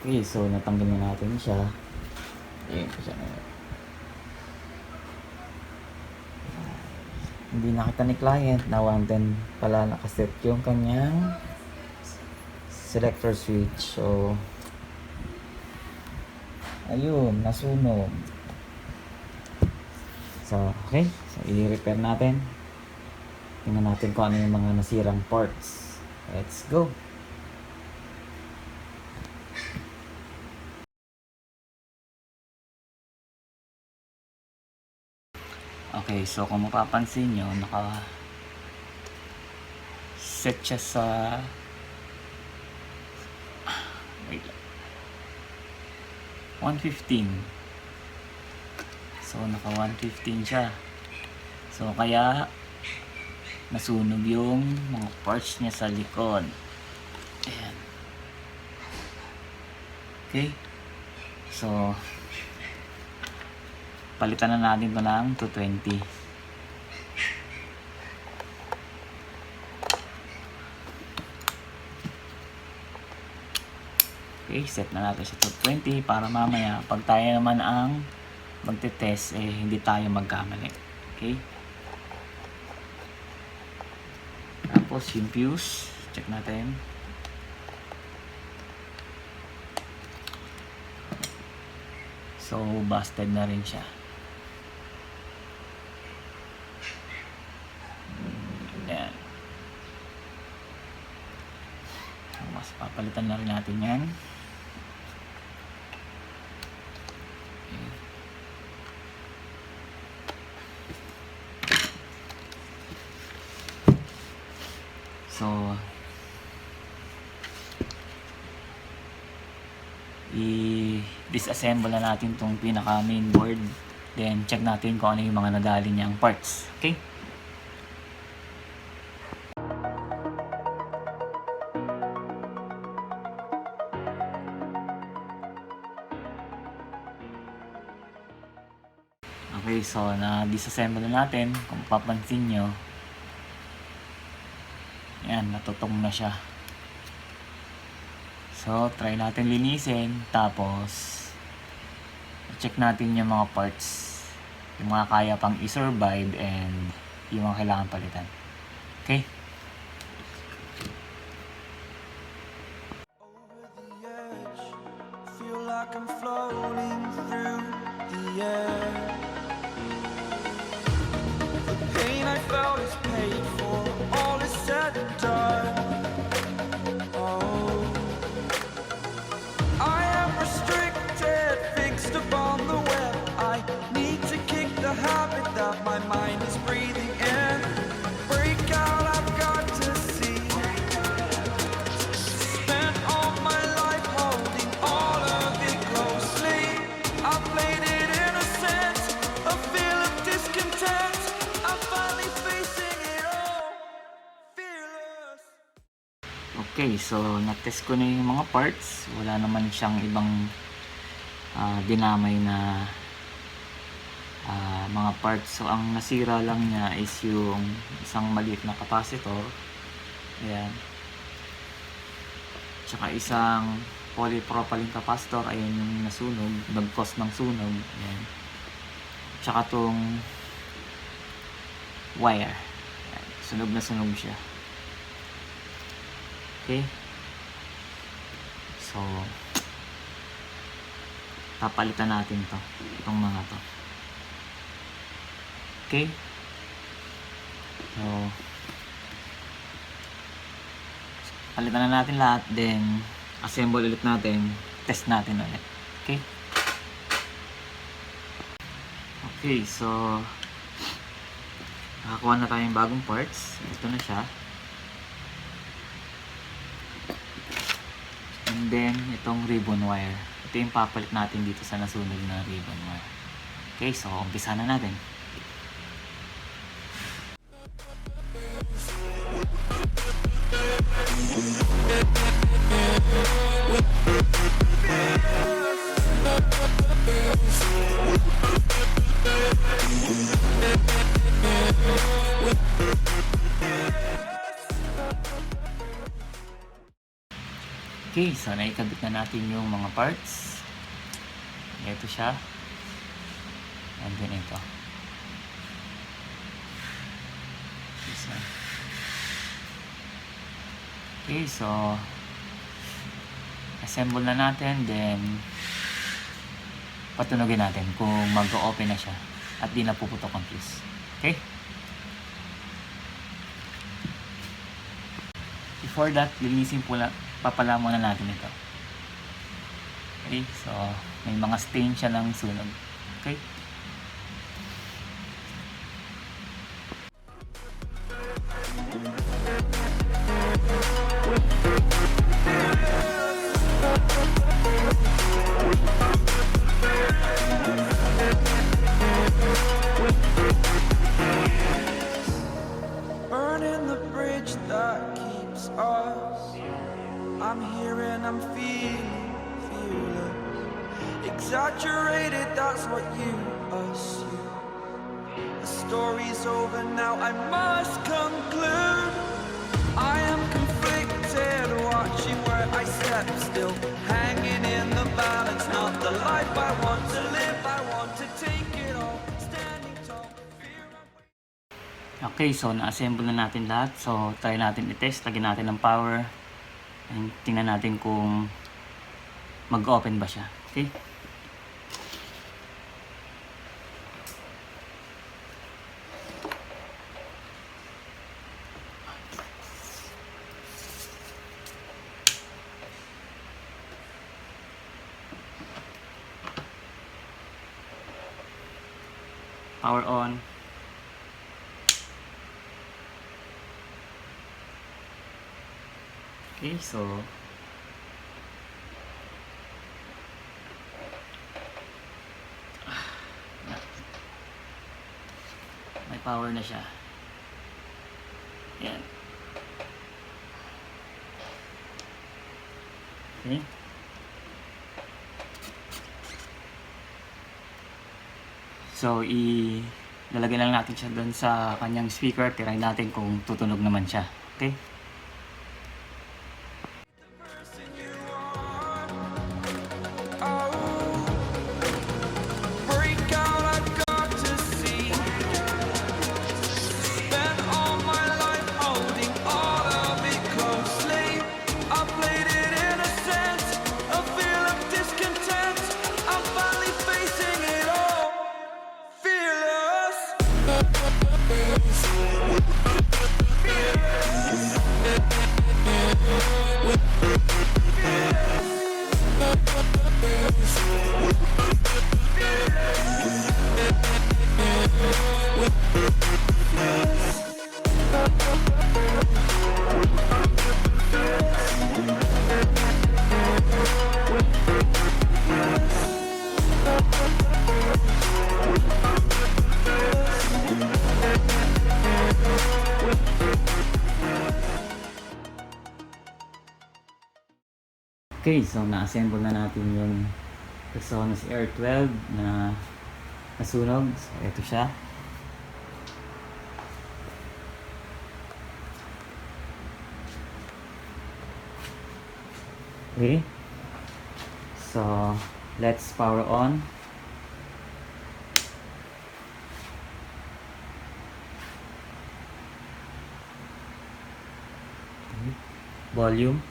Okay, so natanggal na natin siya. Ayan po siya ngayon. Hindi nakita ni client na 110 pala nakaset yung kanyang selector switch. So ayun, nasunog. So okay, so i-repair natin. Tingnan natin kung ano yung mga nasirang parts. Let's go. Okay, so kung mapapansin nyo, naka-set siya sa wait lang, 115. So naka 115 siya. So kaya nasunog yung mga parts niya sa likod. Ayan. Okay. So palitan na natin ito ng 220. Okay, set na natin sa 220 para mamaya pag tayo naman ang magte-test, hindi tayo magkamali. Okay? Tapos yung fuse, check natin. So, busted na rin siya. Ayan. Mas papalitan na rin natin yan. Okay. So, i-disassemble na natin itong pinaka main board. Then, check natin kung ano yung mga nadali niyang parts. Okay? Okay, so na-disassemble na natin. Kung papansin nyo, yan, natutong na siya. So, try natin linisin. Tapos, check natin yung mga parts. Yung mga kaya pang i-survive and yung mga kailangan palitan. Okay? Feel like I'm floating through the air. The pain I felt is paid for, all is said and done. Oh, I am restricted, fixed upon the web. I need to kick the habit that my mind is breathing in. Break out, I've got to see. Spent all my life holding all of it closely. I played it innocent, a feel of discontent. I'm finally facing it all, fearless. Okay, so na-test ko na yung mga parts. Wala naman siyang ibang dinamay na mga parts. So ang nasira lang niya is yung isang maliit na capacitor. Ayan. Tsaka isang polypropylene capacitor. Ayan yung nasunog. Nag-cause ng sunog. Ayan. Tsaka tong wire. Ayan. Sunog na sunog siya. Okay. So, papalitan natin to. Itong mga to. Okay. So, palitan na natin lahat. Then, assemble ulit natin. Test natin ulit. Okay. Okay, so nakakuha na tayong bagong parts. Ito na siya. And then, itong ribbon wire. Ito yung papalit natin dito sa nasunog na ribbon wire. Okay, so umpisa na natin. Okay, so naikabit na natin yung mga parts. Ito siya. And then ito. This one. Okay, so assemble na natin, then patunogin natin kung mag-open na siya at di na puputok ang fuse. Okay? Before that, linisin papala muna natin ito. Okay, so may mga stain siya ng sunog. Okay? Burning the bridge that keeps us. I'm here and I'm feeling fearless. Exaggerated, that's what you assume. The story's over now, I must conclude. I am conflicted, watching where I step still, hanging in the balance, not the life I want to live. I want to take it all, standing tall. Okay, so na-assemble na natin lahat. So try natin i-test, lagyan natin ng power. And tingnan natin kung mag-open ba siya. Okay? Power on. Okay, so may power na siya. Yan. Okay. So, ilalagay lang natin siya doon sa kanyang speaker. Tirahin natin kung tutunog naman siya. Okay? Person you are. Oh, break out, I've got to see. Spent all my life holding all of it closely. I played it innocent, a feel of discontent. I'm finally facing it all, fearless. Okay, so na-assemble na natin yung Presonus R12 na nasunog. So, ito siya. Okay. So, let's power on. Okay. Volume.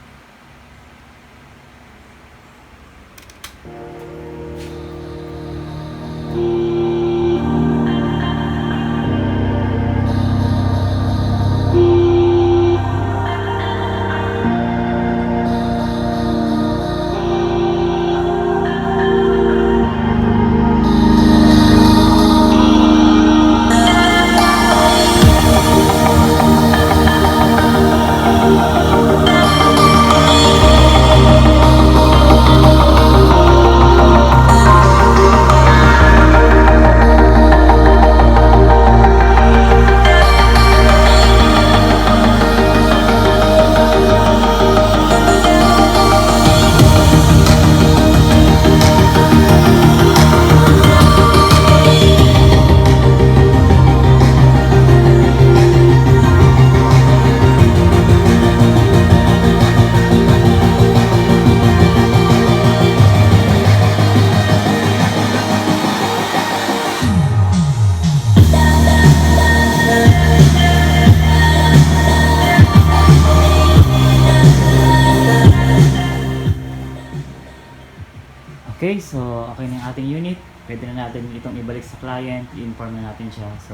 Okay, so okay na yung ating unit. Pwede na natin itong ibalik sa client, i-inform na natin siya. So,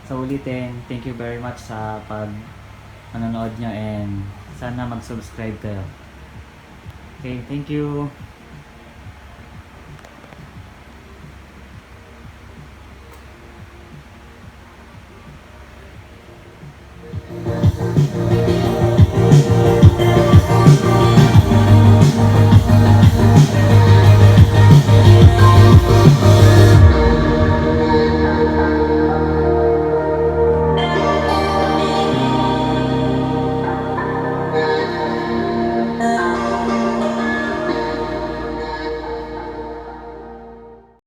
sa ulitin, thank you very much sa manonood nyo and sana mag-subscribe kayo. Okay, thank you.